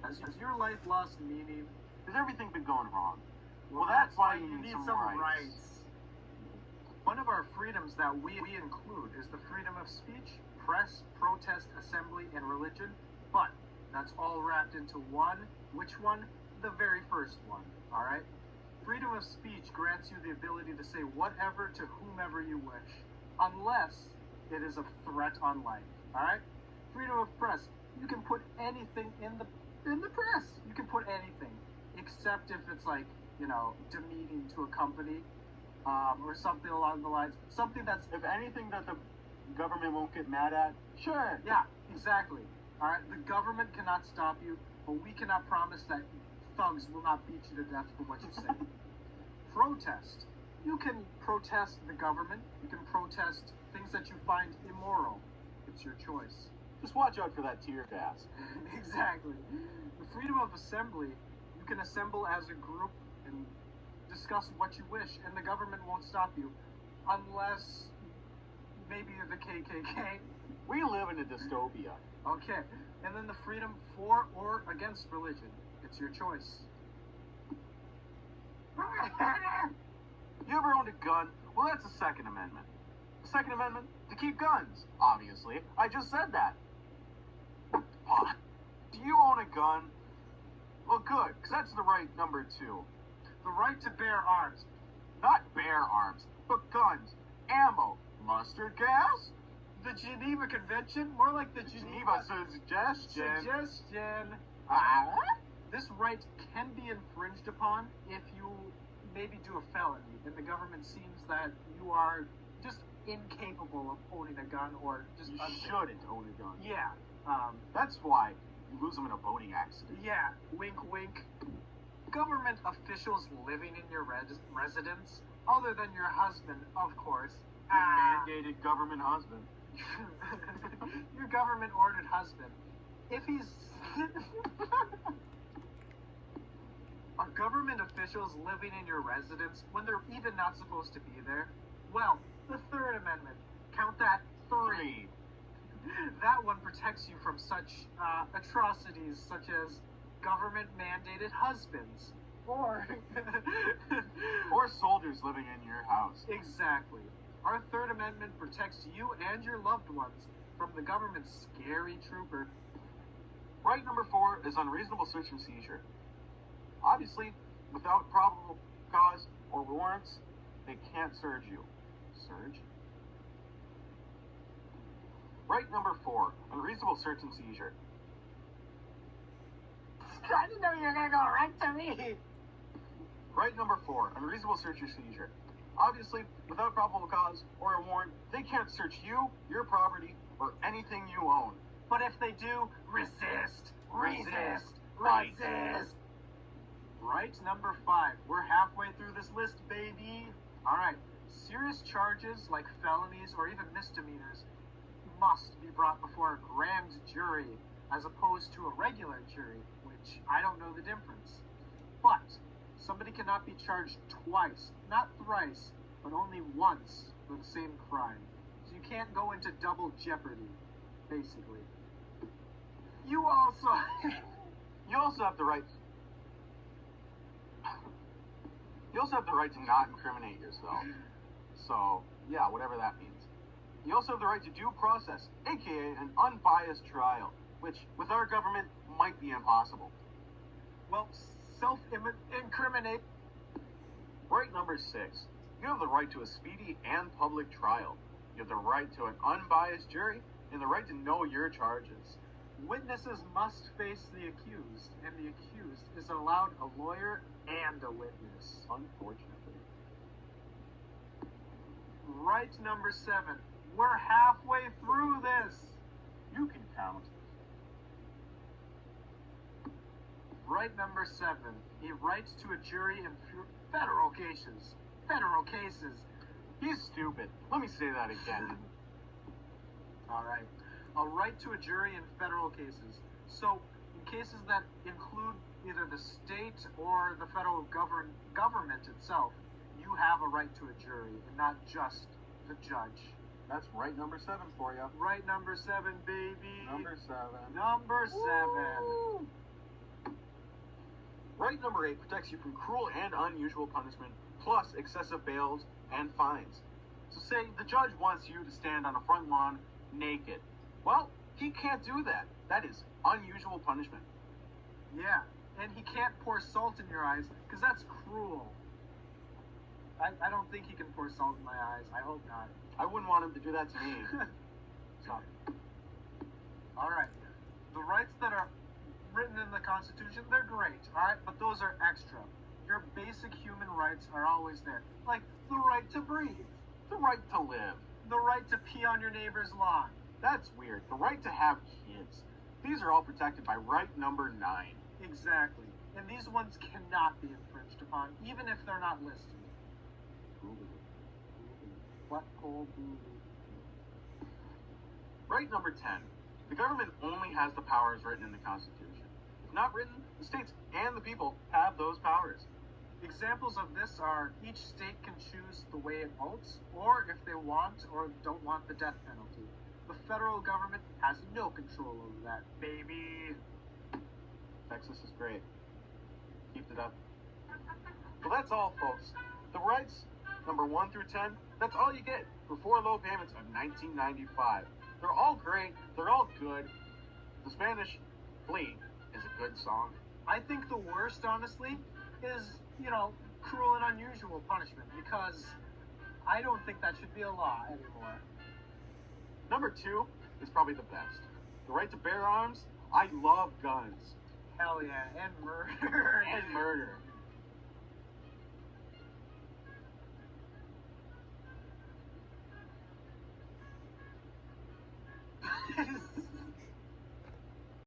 Has your life lost meaning? Has everything been going wrong? Well, that's why you need some rights. One of our freedoms that we include is the freedom of speech, press, protest, assembly, and religion. But that's all wrapped into one. Which one? The very first one. All right? Freedom of speech grants you the ability to say whatever to whomever you wish, unless it is a threat on life. All right? Freedom of press. You can put anything in the press. You can put anything, except if it's like, demeaning to a company, or something along the lines. Something that's, if anything that the government won't get mad at, sure. Yeah, exactly. All right? The government cannot stop you, but we cannot promise that thugs will not beat you to death for what you say. Protest. You can protest the government. You can protest things that you find immoral. It's your choice. Just watch out for that tear gas. Exactly. The freedom of assembly. You can assemble as a group and discuss what you wish, and the government won't stop you, unless maybe the KKK. We live in a dystopia. Okay. And then the freedom for or against religion. It's your choice. You ever owned a gun? Well, that's the Second Amendment. The Second Amendment? To keep guns. Obviously. I just said that. Do you own a gun? Well, good, because that's the right number 2. The right to bear arms. Not bear arms, but guns, ammo, mustard gas? The Geneva Convention? More like the Geneva Suggestion. This right can be infringed upon if you maybe do a felony, and the government seems that you are just incapable of owning a gun, or just you shouldn't own a gun. Yeah. That's why you lose them in a boating accident. Yeah. Wink, wink. Government officials living in your residence, other than your husband, of course. Your mandated government husband. Your government-ordered husband. If he's... Are government officials living in your residence when they're even not supposed to be there? Well, the Third Amendment. Count that 3. That one protects you from such atrocities such as government-mandated husbands. Or soldiers living in your house. Exactly. Our Third Amendment protects you and your loved ones from the government's scary trooper. Right number 4 is unreasonable search and seizure. Obviously, without probable cause or warrants, they can't search you. Search? Right number 4, unreasonable search and seizure. I didn't know you were going to go right to me. Right number 4, unreasonable search or seizure. Obviously, without probable cause or a warrant, they can't search you, your property, or anything you own. But if they do, resist. Resist. Right number 5. We're halfway through this list, baby. All right. Serious charges like felonies or even misdemeanors must be brought before a grand jury as opposed to a regular jury, which I don't know the difference. But somebody cannot be charged twice, not thrice, but only once for the same crime. So you can't go into double jeopardy, basically. You also have the right. You also have the right to not incriminate yourself. So, yeah, whatever that means. You also have the right to due process, aka an unbiased trial, which, with our government, might be impossible. Well, self-incriminate. Right number 6. You have the right to a speedy and public trial. You have the right to an unbiased jury and the right to know your charges. Witnesses must face the accused, and the accused is allowed a lawyer and a witness. Unfortunately. Right number 7. We're halfway through this. You can count. Right number 7. A right to a jury in federal cases. Federal cases. He's stupid. Let me say that again. All right. A right to a jury in federal cases. So, in cases that include either the state or the federal government itself, you have a right to a jury, and not just the judge. That's right number 7 for you. Right number 7, baby. Number 7. Number 7. Woo! Right number 8 protects you from cruel and unusual punishment, plus excessive bails and fines. So say the judge wants you to stand on a front lawn naked. Well, he can't do that. That is unusual punishment. Yeah, and he can't pour salt in your eyes, because that's cruel. I don't think he can pour salt in my eyes. I hope not. I wouldn't want him to do that to me. So, alright. The rights that are written in the Constitution, they're great, alright? But those are extra. Your basic human rights are always there. Like the right to breathe, The right to live. the right to pee on your neighbor's lawn. That's weird. The right to have kids. These are all protected by right number 9. Exactly. And these ones cannot be infringed upon, even if they're not listed. What hole boo. Right number 10. The government only has the powers written in the Constitution. If not written, the states and the people have those powers. Examples of this are each state can choose the way it votes, or if they want or don't want the death penalty. The federal government has no control over that, baby. Texas is great. Keep it up. Well, that's all, folks. The rights, number 1 through 10, that's all you get for 4 low payments of $19.95. They're all great. They're all good. The Spanish Flea is a good song. I think the worst, honestly, is, cruel and unusual punishment, because I don't think that should be a law anymore. Number 2 is probably the best. The right to bear arms. I love guns. Hell yeah, and murder. And murder.